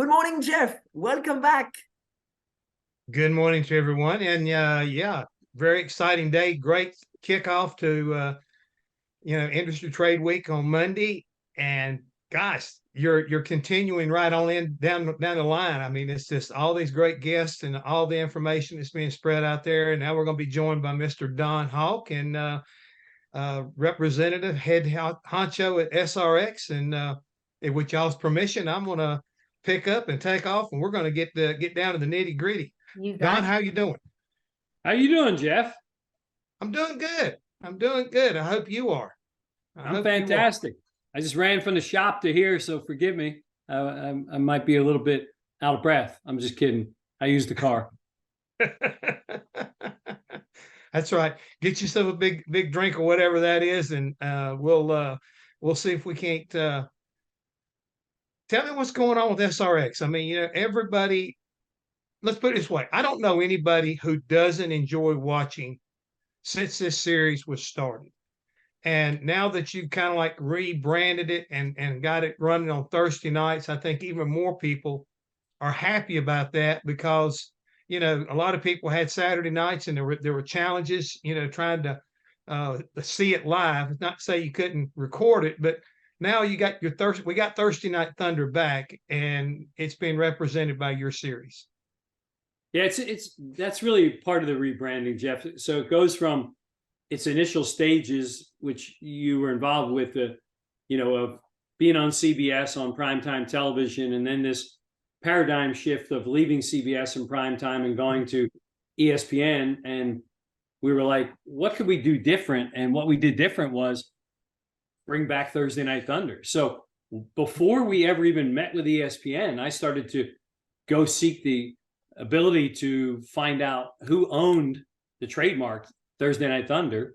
Good morning, Jeff. Welcome back. Good morning to everyone. And yeah, very exciting day. Great kickoff to Industry Trade Week on Monday. And gosh, you're continuing right on in down the line. I mean, it's just all these great guests and all the information that's being spread out there. And now we're going to be joined by Mr. Don Hawk and representative head honcho at SRX. And with y'all's permission, I'm going to pick up and take off, and we're going to get down to the nitty gritty. Don, how you doing? How you doing, Jeff? I'm doing good. I'm doing good. I hope you are. I'm fantastic. I just ran from the shop to here, so forgive me. I might be a little bit out of breath. I'm just kidding. I used the car. That's right. Get yourself a big drink or whatever that is, and we'll see if we can't. Tell me what's going on with SRX. I mean, everybody. Let's put it this way. I don't know anybody who doesn't enjoy watching since this series was started. And now that you've kind of like rebranded it and got it running on Thursday nights, I think even more people are happy about that because, a lot of people had Saturday nights and there were challenges, trying to see it live. Not to say you couldn't record it, but now we got Thursday Night Thunder back, and it's being represented by your series. Yeah, that's really part of the rebranding, Jeff. So it goes from its initial stages, which you were involved with, of being on CBS on primetime television, and then this paradigm shift of leaving CBS in primetime and going to ESPN. And we were like, what could we do different? And what we did different was bring back Thursday Night Thunder. So before we ever even met with ESPN, I started to go seek the ability to find out who owned the trademark Thursday Night Thunder,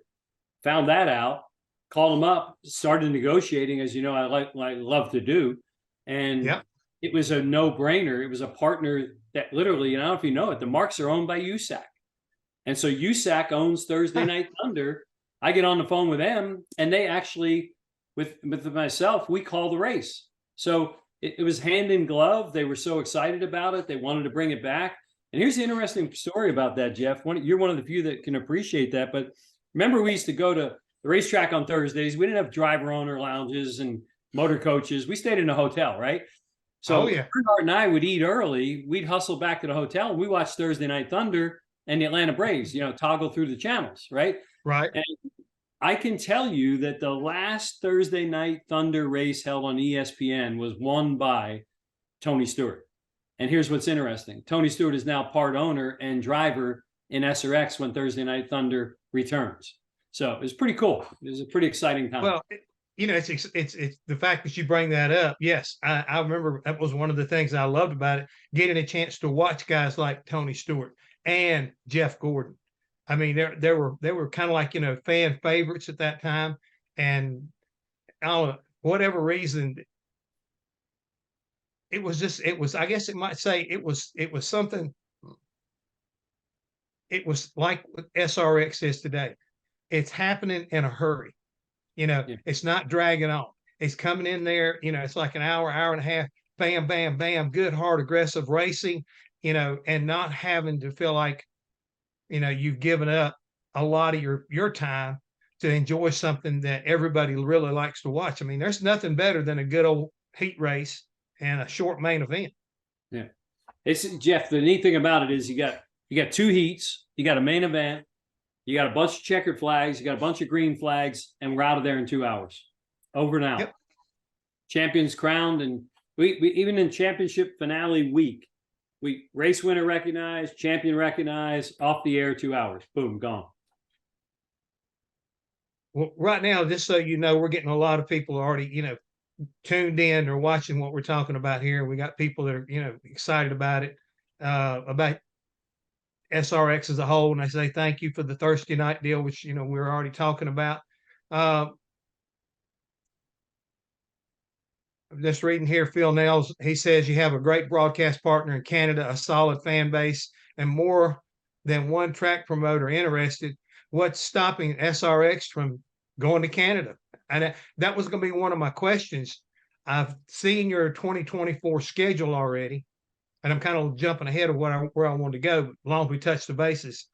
found that out, called them up, started negotiating, as you know, I love to do. And It was a no-brainer. It was a partner that literally, and I don't know if you know it, the marks are owned by USAC. And so USAC owns Thursday Night Thunder. I get on the phone with them, and they actually, with myself, we call the race. So it was hand in glove. They were so excited about it. They wanted to bring it back. And here's the interesting story about that, Jeff. You're one of the few that can appreciate that. But remember, we used to go to the racetrack on Thursdays. We didn't have driver owner lounges and motor coaches. We stayed in a hotel, right? So Bernard and I would eat early. We'd hustle back to the hotel, and we watched Thursday Night Thunder and the Atlanta Braves, toggle through the channels, right? Right. And I can tell you that the last Thursday Night Thunder race held on ESPN was won by Tony Stewart. And here's what's interesting. Tony Stewart is now part owner and driver in SRX when Thursday Night Thunder returns. So it was pretty cool. It was a pretty exciting time. Well, it's the fact that you bring that up. Yes, I remember that was one of the things I loved about it, getting a chance to watch guys like Tony Stewart and Jeff Gordon. I mean, they were kind of like, fan favorites at that time. And whatever reason, it was, I guess it might say it was something. It was like what SRX is today. It's happening in a hurry. It's not dragging on. It's coming in there, it's like an hour and a half, bam, bam, bam, good, hard, aggressive racing, and not having to feel like, you've given up a lot of your time to enjoy something that everybody really likes to watch. I mean, there's nothing better than a good old heat race and a short main event. Yeah. It's Jeff, the neat thing about it is you got two heats, you got a main event, you got a bunch of checkered flags, you got a bunch of green flags, and we're out of there in 2 hours. Over and out. Yep. Champions crowned, and we even in championship finale week, we race winner recognized, champion recognized, off the air 2 hours. Boom, gone. Well, right now, just so you know, we're getting a lot of people already, tuned in or watching what we're talking about here. We got people that are, excited about it, about SRX as a whole. And I say thank you for the Thursday night deal, which, we're already talking about. Just reading here, Phil Nels, he says you have a great broadcast partner in Canada, a solid fan base, and more than one track promoter interested. What's stopping SRX from going to Canada? And that was going to be one of my questions. I've seen your 2024 schedule already, and I'm kind of jumping ahead of where I want to go, as long as we touch the bases.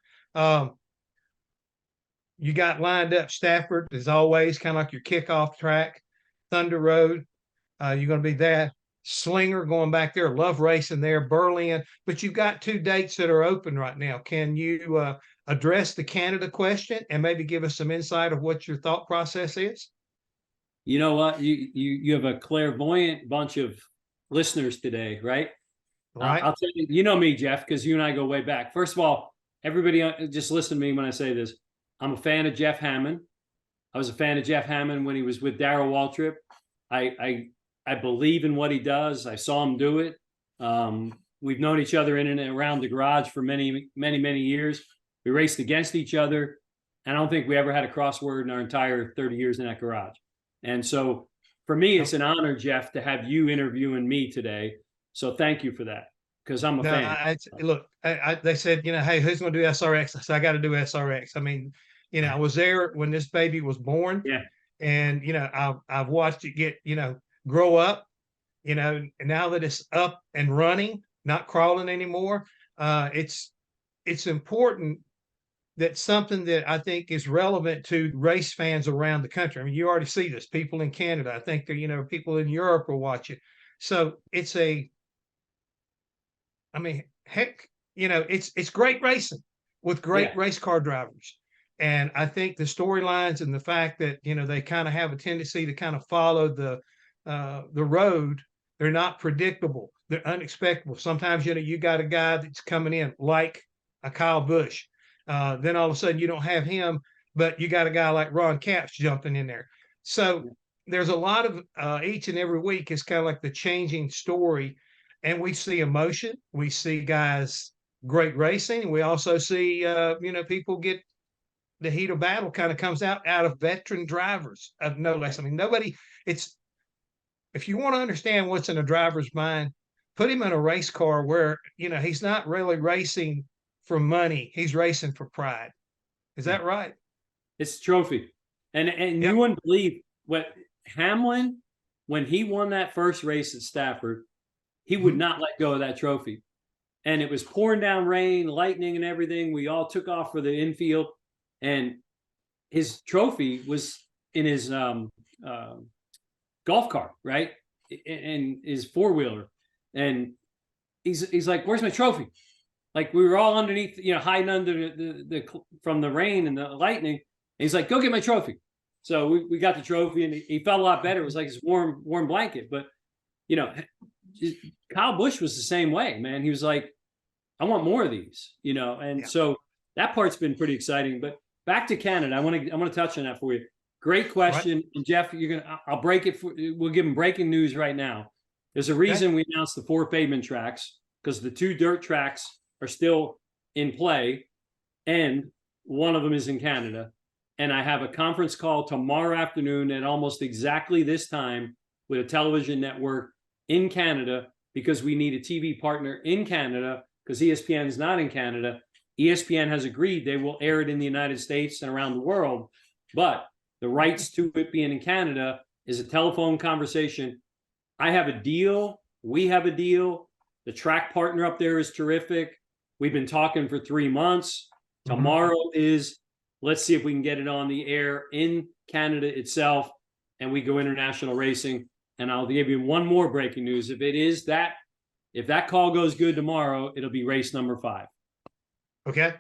You got lined up Stafford, as always, kind of like your kickoff track. Thunder Road, you're going to be there. Slinger going back there, love racing there. Berlin, but you've got 2 dates that are open right now. Can you address the Canada question and maybe give us some insight of what your thought process is? You know what? You have a clairvoyant bunch of listeners today, right? Right. I'll tell you, you know me, Jeff, because you and I go way back. First of all, everybody just listen to me when I say this. I'm a fan of Jeff Hammond. I was a fan of Jeff Hammond when he was with Darrell Waltrip. I believe in what he does. I saw him do it. We've known each other in and around the garage for many, many, many years. We raced against each other. And I don't think we ever had a crossword in our entire 30 years in that garage. And so for me, it's an honor, Jeff, to have you interviewing me today. So thank you for that, because I'm a fan. Look, they said, hey, who's going to do SRX? I said, I got to do SRX. I mean, I was there when this baby was born. Yeah. And, I've watched it get, grow up, and now that it's up and running, not crawling anymore, it's important that something that I think is relevant to race fans around the country. I mean, you already see this, people in Canada. I think that, people in Europe will watch it. So it's heck, it's great racing with great race car drivers. And I think the storylines and the fact that, they kind of have a tendency to kind of follow the road, they're not predictable. They're unexpected. Sometimes, you got a guy that's coming in like a Kyle Busch. Then all of a sudden you don't have him, but you got a guy like Ron Capps jumping in there. So there's a lot of each and every week is kind of like the changing story. And we see emotion. We see guys great racing. We also see, people get the heat of battle kind of comes out of veteran drivers of no less. I mean, if you want to understand what's in a driver's mind, put him in a race car where, he's not really racing for money. He's racing for pride. Is that right? It's a trophy. And you wouldn't believe what Hamlin, when he won that first race at Stafford, he would not let go of that trophy. And it was pouring down rain, lightning and everything. We all took off for the infield, and his trophy was in his golf cart, right? And his 4-wheeler. And he's like, where's my trophy? Like, we were all underneath, hiding under the from the rain and the lightning. And he's like, go get my trophy. So we got the trophy, and he felt a lot better. It was like his warm blanket. But, Kyle Busch was the same way, man. He was like, I want more of these, so that part's been pretty exciting. But back to Canada, I want to touch on that for you. Great question. Right. And Jeff, I'll break it. We'll give them breaking news right now. There's a reason we announced the 4 pavement tracks, because the 2 dirt tracks are still in play, and one of them is in Canada. And I have a conference call tomorrow afternoon at almost exactly this time with a television network in Canada, because we need a TV partner in Canada, because ESPN is not in Canada. ESPN has agreed they will air it in the United States and around the world, but the rights to it being in Canada is a telephone conversation. I have a deal. We have a deal. The track partner up there is terrific. We've been talking for 3 months. Tomorrow is, let's see if we can get it on the air in Canada itself, and we go international racing. And I'll give you one more breaking news. If that call goes good tomorrow, it'll be race number 5. Okay.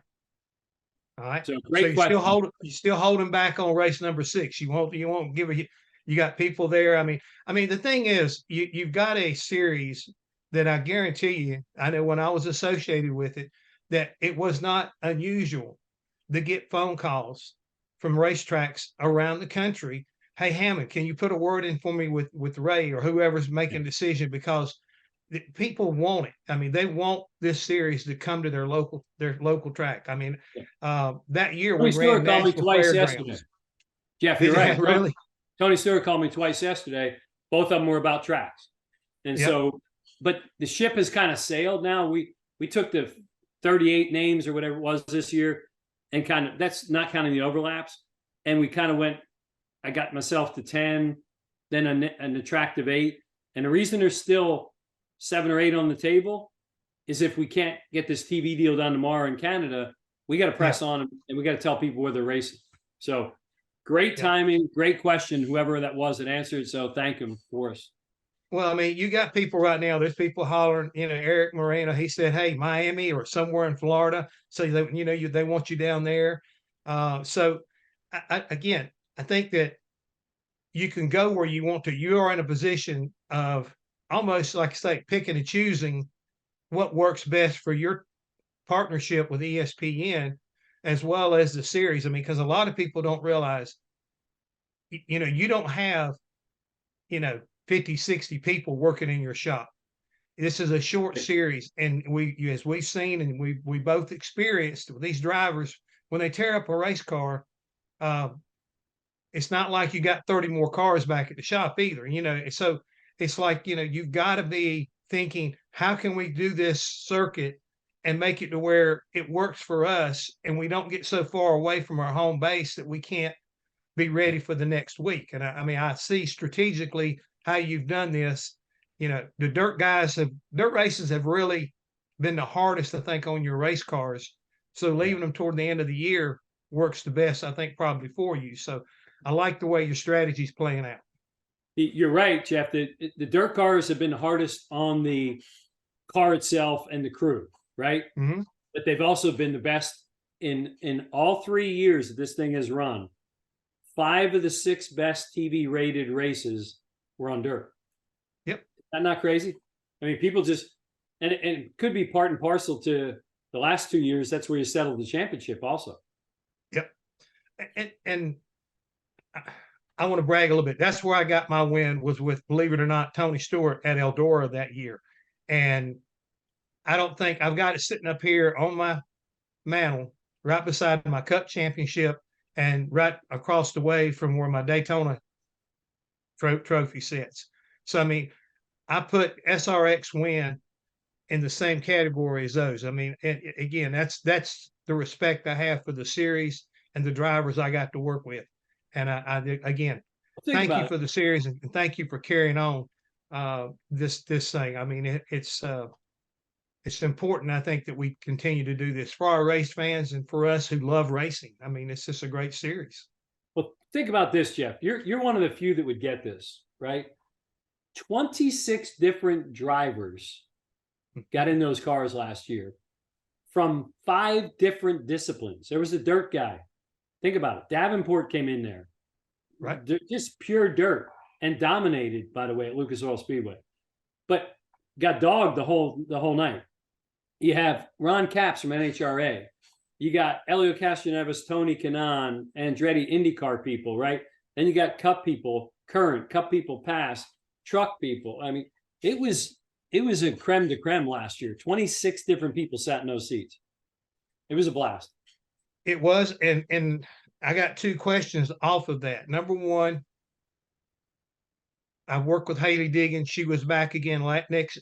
All right. So great question. You still holding back on race number 6. You won't give it. You got people there. I mean, the thing is, you've got a series that I guarantee you, I know when I was associated with it, that it was not unusual to get phone calls from racetracks around the country. Hey, Hammond, can you put a word in for me with Ray or whoever's making a decision? Because people want it. I mean, they want this series to come to their local track. I mean, that year Tony we Stewart ran called me National twice Fairgrounds. yesterday. Jeff, you're right. Really? Tony Stewart called me twice yesterday. Both of them were about tracks. And so, but the ship has kind of sailed now. We took the 38 names or whatever it was this year, and that's not counting the overlaps. And we kind of went, I got myself to 10, then an attractive 8. And the reason there's still 7 or 8 on the table is if we can't get this TV deal done tomorrow in Canada, we got to press on and we got to tell people where they're racing. So great timing, great question, whoever that was that answered. So thank him for us. Well, I mean, you got people right now. There's people hollering. Eric Moreno. He said, "Hey, Miami or somewhere in Florida." So they want you down there. So again, I think that you can go where you want to. You are in a position of almost like I say, picking and choosing what works best for your partnership with ESPN as well as the series. I mean, because a lot of people don't realize, you don't have, 50, 60 people working in your shop. This is a short series. And as we've seen, and we both experienced with these drivers, when they tear up a race car, it's not like you got 30 more cars back at the shop either, So it's like, you've got to be thinking, how can we do this circuit and make it to where it works for us and we don't get so far away from our home base that we can't be ready for the next week. And I see strategically how you've done this. The dirt races have really been the hardest, I think, on your race cars. So leaving them toward the end of the year works the best, I think, probably for you. So I like the way your strategy is playing out. You're right, Jeff. The dirt cars have been the hardest on the car itself and the crew, right? Mm-hmm. But they've also been the best in all 3 years that this thing has run. 5 of the 6 best TV rated races were on dirt. Yep. Is that not crazy? I mean, people just, and it could be part and parcel to the last 2 years. That's where you settled the championship also. Yep. And I want to brag a little bit. That's where I got my win, was with, believe it or not, Tony Stewart at Eldora that year. And I don't think I've got it sitting up here on my mantle right beside my Cup championship and right across the way from where my Daytona trophy sits. So, I mean, I put SRX win in the same category as those. I mean, again, that's the respect I have for the series and the drivers I got to work with. And I again, thank you for the series and thank you for carrying on this thing. I mean, it's important, I think, that we continue to do this for our race fans and for us who love racing. I mean, it's just a great series. Well, think about this, Jeff. You're one of the few that would get this, right? 26 different drivers got in those cars last year from 5 different disciplines. There was a dirt guy. Think about it. Davenport came in there. Right. Just pure dirt and dominated, by the way, at Lucas Oil Speedway. But got dogged the whole night. You have Ron Capps from NHRA. You got Elio Castroneves, Tony Kanaan, Andretti IndyCar people, right? Then you got Cup people, current Cup people past, truck people. I mean, it was a creme de creme last year. 26 different people sat in those seats. It was a blast. It was, and I got 2 questions off of that. Number one, I worked with Haley Diggins. She was back again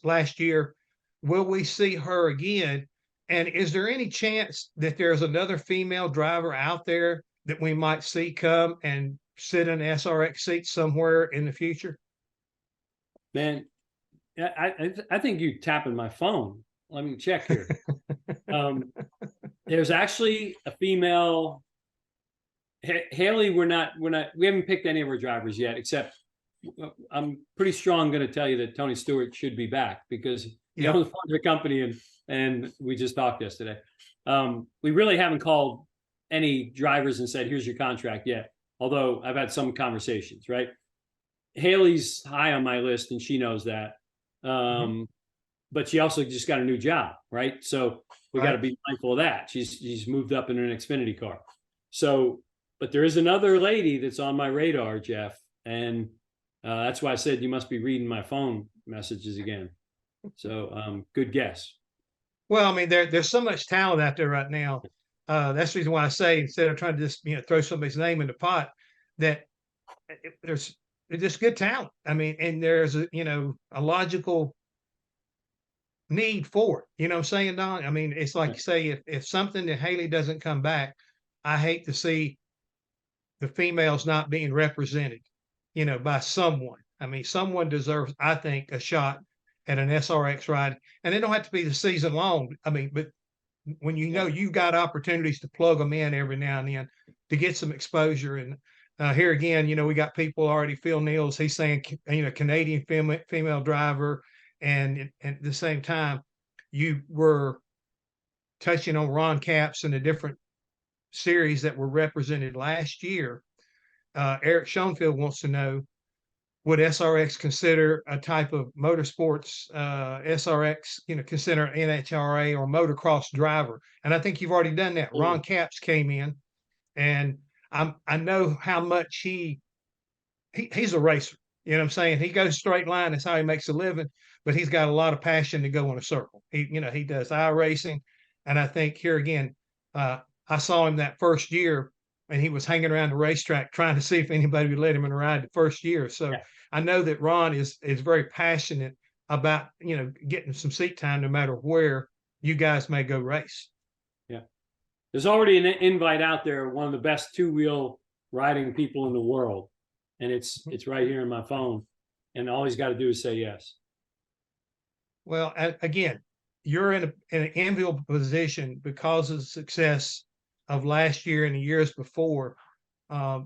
last year. Will we see her again? And is there any chance that there's another female driver out there that we might see come and sit in an SRX seat somewhere in the future? Man, I think you're tapping my phone. Let me check here. There's actually a female. Haley, we haven't picked any of our drivers yet, except I'm pretty strong going to tell you that Tony Stewart should be back because he owns part of the company and we just talked yesterday. We really haven't called any drivers and said, here's your contract yet. Although I've had some conversations, right? Haley's high on my list and she knows that. But she also just got a new job, right? So we got to be mindful of that. She's moved up in an Xfinity car. So, but there is another lady that's on my radar, Jeff. And that's why I said you must be reading my phone messages again. So good guess. Well, I mean, there's so much talent out there right now. That's the reason why I say, instead of trying to just throw somebody's name in the pot, that there's just good talent. I mean, and there's a logical need for it. You know what I'm saying, Don? I mean, it's like you say, if something that Haley doesn't come back, I hate to see the females not being represented, by someone. I mean, someone deserves, I think, a shot at an SRX ride, and it don't have to be the season long. I mean, but when you know you've got opportunities to plug them in every now and then to get some exposure. And here again, you know, we got people already. Phil Neals, he's saying, you know, Canadian female driver, and at the same time, you were touching on Ron Capps and the different series that were represented last year. Eric Schoenfield wants to know, would SRX consider a type of motorsports, SRX, you know, consider NHRA or motocross driver? And I think you've already done that. Ron Capps came in, and I know how much he's a racer. You know what I'm saying? He goes straight line. That's how he makes a living, but he's got a lot of passion to go in a circle. He does iRacing. And I think here again, I saw him that first year, and he was hanging around the racetrack trying to see if anybody would let him in a ride the first year. So I know that Ron is very passionate about, you know, getting some seat time no matter where you guys may go race. Yeah. There's already an invite out there, one of the best two-wheel riding people in the world. And it's right here in my phone. And all he's got to do is say yes. Well, again, you're in an enviable position because of the success of last year and the years before. I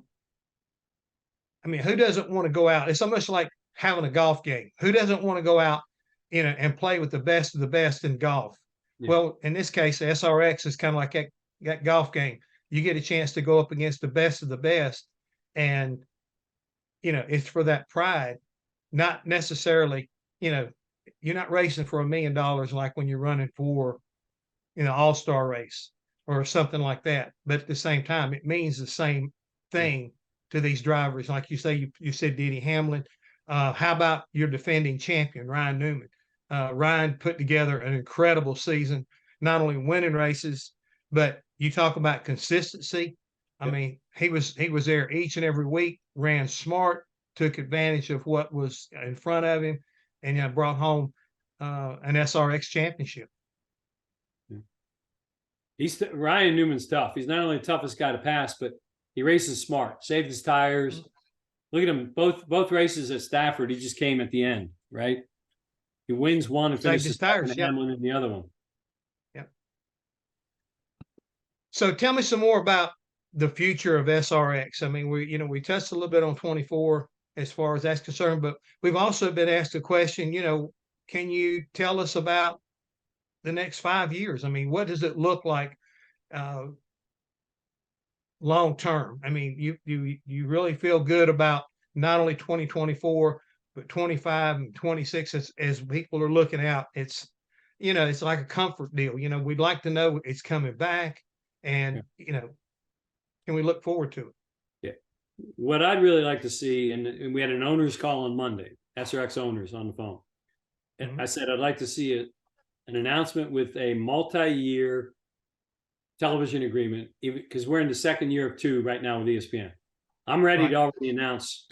mean, who doesn't want to go out? It's almost like having a golf game. Who doesn't want to go out, you know, and play with the best of the best in golf? Yeah. Well, in this case, SRX is kind of like that golf game. You get a chance to go up against the best of the best, and you know, it's for that pride, not necessarily, you know, you're not racing for $1 million like when you're running for, you know, all-star race or something like that. But at the same time, it means the same thing to these drivers. Like you say, you said Denny Hamlin. How about your defending champion, Ryan Newman? Ryan put together an incredible season, not only winning races, but you talk about consistency. I mean, he was there each and every week, ran smart, took advantage of what was in front of him, and brought home an SRX championship. Ryan Newman's tough. He's not only the toughest guy to pass, but he races smart, saved his tires. Look at him, both races at Stafford, he just came at the end, right? He wins one and finishes tires, Hamlin in the other one. Yep. So tell me some more about the future of SRX. I mean, we touched a little bit on 24 as far as that's concerned, but we've also been asked a question, you know, can you tell us about the next 5 years? I mean, what does it look like long term? I mean, you really feel good about not only 2024, but 25 and 26 as people are looking out. It's, you know, it's like a comfort deal. You know, we'd like to know it's coming back, and you know, can we look forward to it? Yeah. What I'd really like to see, and we had an owners call on Monday, SRX owners on the phone. And I said, I'd like to see an announcement with a multi-year television agreement, because we're in the second year of 2 right now with ESPN. I'm ready to already announce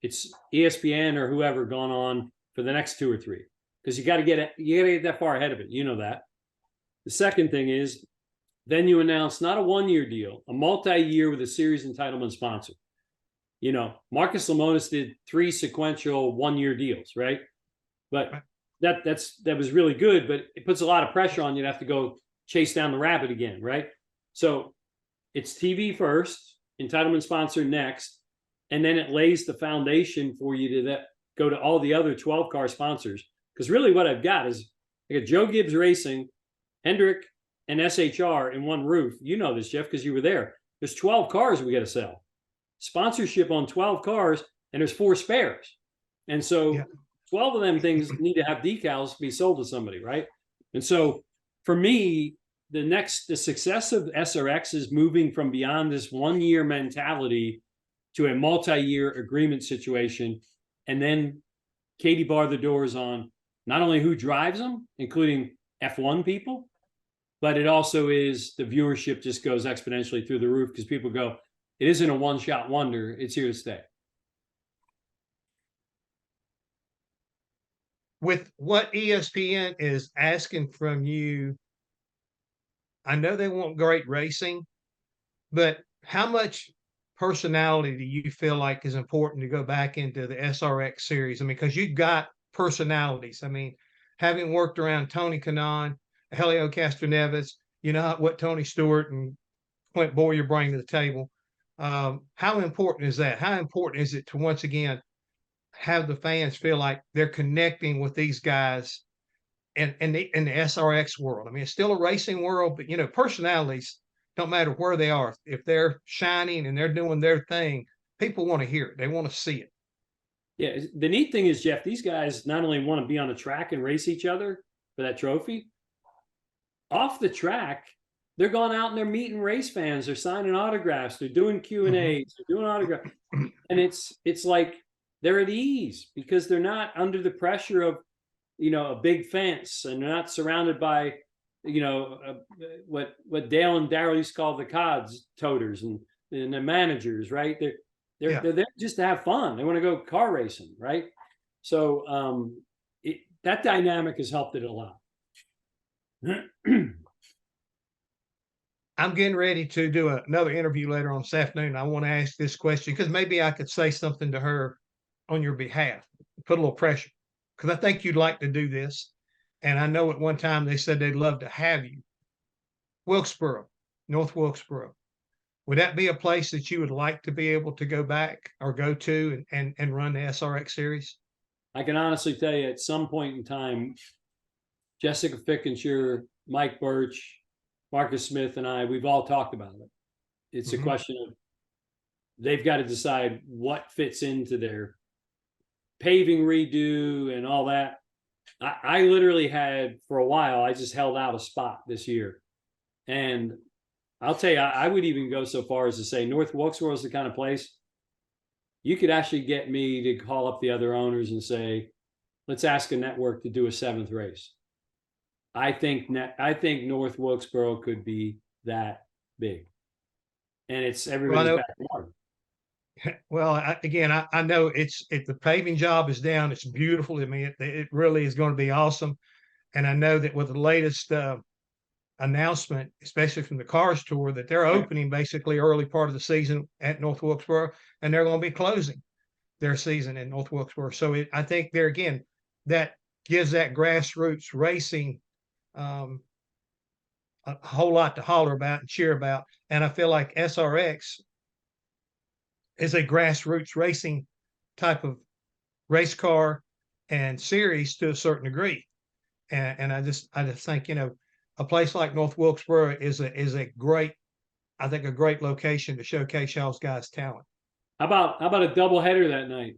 it's ESPN or whoever gone on for the next 2 or 3, because you got to get that far ahead of it. You know that. The second thing is, then you announce not a 1-year deal, a multi-year with a series entitlement sponsor. You know, Marcus Lemonis did 3 sequential 1-year deals, right? But that was really good, but it puts a lot of pressure on you to have to go chase down the rabbit again, right? So it's TV first, entitlement sponsor next, and then it lays the foundation for you to go to all the other 12-car sponsors. Because really what I've got is I got Joe Gibbs Racing, Hendrick, and SHR in one roof. You know this, Jeff, because you were there. There's 12 cars we got to sell. Sponsorship on 12 cars, and there's 4 spares. And so 12 of them things need to have decals be sold to somebody, right? And so for me, the success of SRX is moving from beyond this 1-year mentality to a multi-year agreement situation. And then Katie bar the doors on not only who drives them, including F1 people, but it also is the viewership just goes exponentially through the roof because people go, it isn't a one-shot wonder. It's here to stay. With what ESPN is asking from you, I know they want great racing, but how much personality do you feel like is important to go back into the SRX series? I mean, because you've got personalities. I mean, having worked around Tony Kanaan, Helio Castroneves, you know what Tony Stewart and Clint Boyer bring to the table. How important is that? How important is it to once again have the fans feel like they're connecting with these guys and in the SRX world? I mean, it's still a racing world, but you know, personalities don't matter where they are. If they're shining and they're doing their thing, people want to hear it. They want to see it. Yeah, the neat thing is, Jeff, these guys not only want to be on a track and race each other for that trophy, off the track, they're going out and they're meeting race fans. They're signing autographs. They're doing Q&As. They're doing autographs. And it's like they're at ease because they're not under the pressure of, you know, a big fence, and they're not surrounded by, you know, what Dale and Darrell used to call the CODs toters and the managers, right? They're there just to have fun. They want to go car racing, right? So that dynamic has helped it a lot. I'm getting ready to do another interview later on this afternoon. I want to ask this question because maybe I could say something to her on your behalf, put a little pressure, because I think you'd like to do this. And I know at one time they said they'd love to have you. Wilkesboro, North Wilkesboro. Would that be a place that you would like to be able to go back or go to and run the SRX series? I can honestly tell you at some point in time, Jessica Fickenshire, Mike Birch, Marcus Smith, and I, we've all talked about it. It's a question of they've got to decide what fits into their paving redo and all that. I literally had, for a while, I just held out a spot this year. And I'll tell you, I would even go so far as to say North Wilkesboro is the kind of place you could actually get me to call up the other owners and say, let's ask a network to do a 7th race. I think North Wilkesboro could be that big, and it's everybody's backyard. Well, I know the paving job is down. It's beautiful. I mean, it really is going to be awesome. And I know that with the latest announcement, especially from the Cars Tour, that they're opening basically early part of the season at North Wilkesboro, and they're going to be closing their season in North Wilkesboro. So I think there again, that gives that grassroots racing a whole lot to holler about and cheer about. And I feel like SRX is a grassroots racing type of race car and series to a certain degree. And I just think, you know, a place like North Wilkesboro is a great location to showcase y'all's guys' talent. How about a double header that night?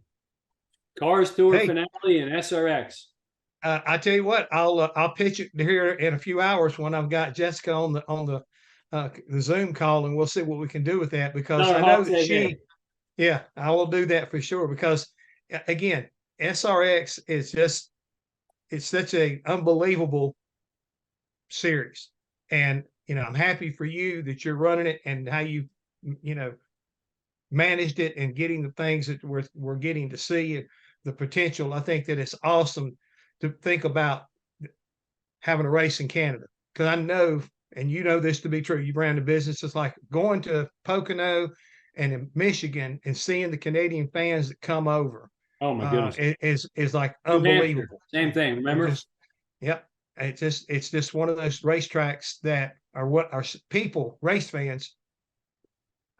Cars Tour finale and SRX. I tell you what, I'll pitch it here in a few hours when I've got Jessica on the Zoom call, and we'll see what we can do with that, because I know that I will do that for sure, because again, SRX is it's such a unbelievable series, and you know, I'm happy for you that you're running it and how you managed it and getting the things that we're getting to see and the potential. I think that it's awesome to think about having a race in Canada, because I know, and you know this to be true, you ran the business, it's like going to Pocono and in Michigan and seeing the Canadian fans that come over. Oh my goodness, is like unbelievable. Same thing, remember? It's just one of those racetracks that are what our people, race fans.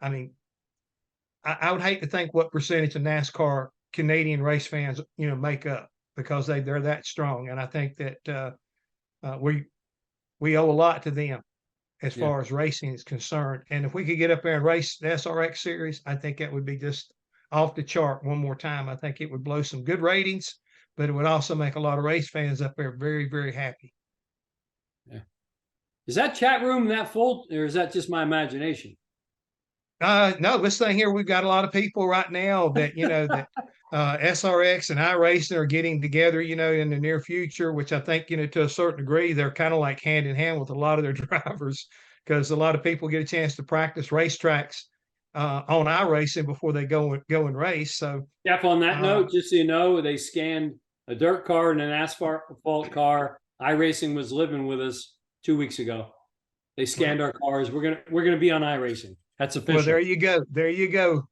I mean, I would hate to think what percentage of NASCAR Canadian race fans make up, because they're that strong. And I think that we owe a lot to them as far as racing is concerned. And if we could get up there and race the SRX series, I think that would be just off the chart one more time. I think it would blow some good ratings, but it would also make a lot of race fans up there very, very happy. Yeah. Is that chat room that full, or is that just my imagination? No, this thing here, we've got a lot of people right now that, that SRX and iRacing are getting together, in the near future, which I think, to a certain degree, they're kind of like hand in hand with a lot of their drivers, because a lot of people get a chance to practice racetracks on iRacing before they go and race. So, Jeff, on that note, just so you know, they scanned a dirt car and an asphalt car. iRacing was living with us 2 weeks ago. They scanned our cars. We're gonna be on iRacing. That's official. Well, there you go. There you go.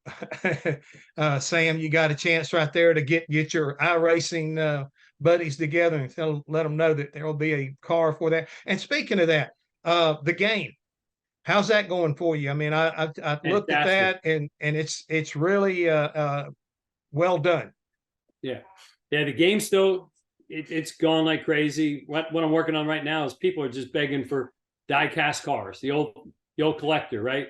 Sam, you got a chance right there to get your iRacing buddies together and let them know that there will be a car for that. And speaking of that, the game, how's that going for you? I mean, I looked at that and it's really well done. Yeah. The game still it's going like crazy. What I'm working on right now is people are just begging for die-cast cars, the old collector, right?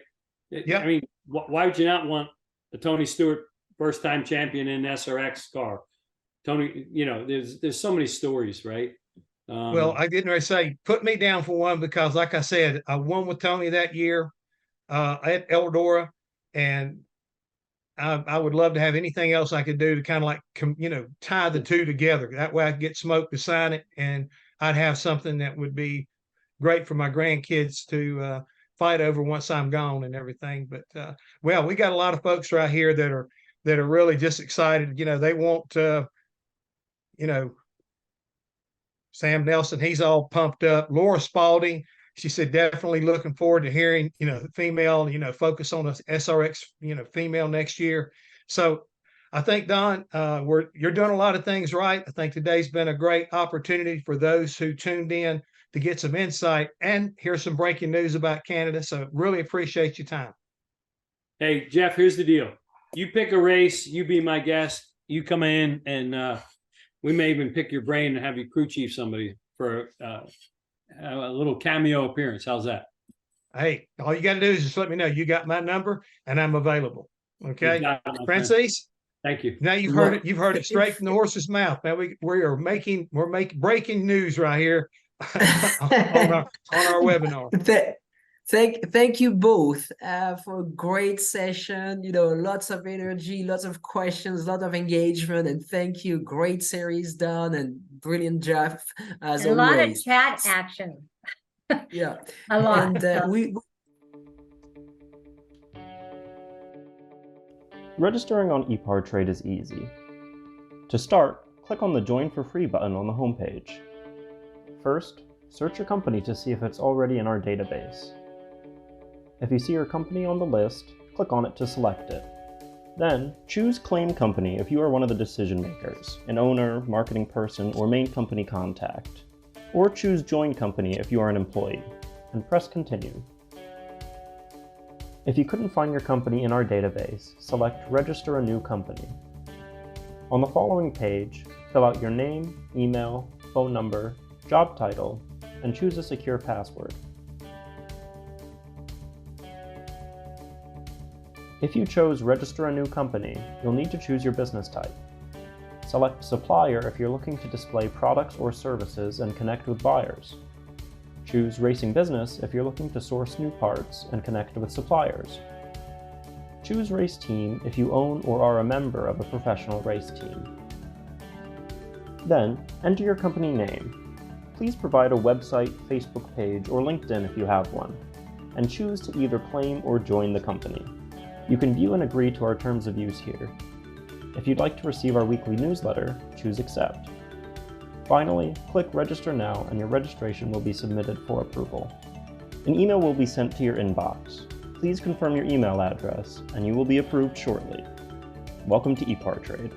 Yeah. I mean, why would you not want a Tony Stewart first-time champion in SRX car? Tony, there's so many stories, right? Well, I didn't really say put me down for one because, like I said, I won with Tony that year at Eldora, and I would love to have anything else I could do to kind of like tie the two together. That way I could get Smoke to sign it, and I'd have something that would be great for my grandkids to fight over once I'm gone and everything. But well, we got a lot of folks right here that are really just excited. They want Sam Nelson, he's all pumped up. Laura Spalding, she said definitely looking forward to hearing female focus on the SRX female next year. So I think, Don, you're doing a lot of things right. I think today's been a great opportunity for those who tuned in to get some insight and hear some breaking news about Canada. So really appreciate your time. Hey, Jeff, here's the deal. You pick a race, you be my guest, you come in, and we may even pick your brain and have you crew chief somebody for a little cameo appearance. How's that? Hey, all you got to do is just let me know. You got my number and I'm available. Okay. Francis? Thank you. Now you've heard it. You've heard it straight from the horse's mouth. Now we're making breaking news right here on our webinar. Thank you both for a great session. Lots of energy, lots of questions, lot of engagement, and thank you. Great series done and brilliant, Jeff, as always. A lot of chat action. Yeah, a lot. And Registering on ePartrade is easy. To start, click on the Join for Free button on the homepage. First, search your company to see if it's already in our database. If you see your company on the list, click on it to select it. Then, choose Claim Company if you are one of the decision makers, an owner, marketing person, or main company contact. Or choose Join Company if you are an employee, and press Continue. If you couldn't find your company in our database, select Register a New Company. On the following page, fill out your name, email, phone number, job title, and choose a secure password. If you chose Register a New Company, you'll need to choose your business type. Select Supplier if you're looking to display products or services and connect with buyers. Choose Racing Business if you're looking to source new parts and connect with suppliers. Choose Race Team if you own or are a member of a professional race team. Then, enter your company name. Please provide a website, Facebook page, or LinkedIn if you have one, and choose to either claim or join the company. You can view and agree to our terms of use here. If you'd like to receive our weekly newsletter, choose Accept. Finally, click Register Now and your registration will be submitted for approval. An email will be sent to your inbox. Please confirm your email address and you will be approved shortly. Welcome to ePartrade.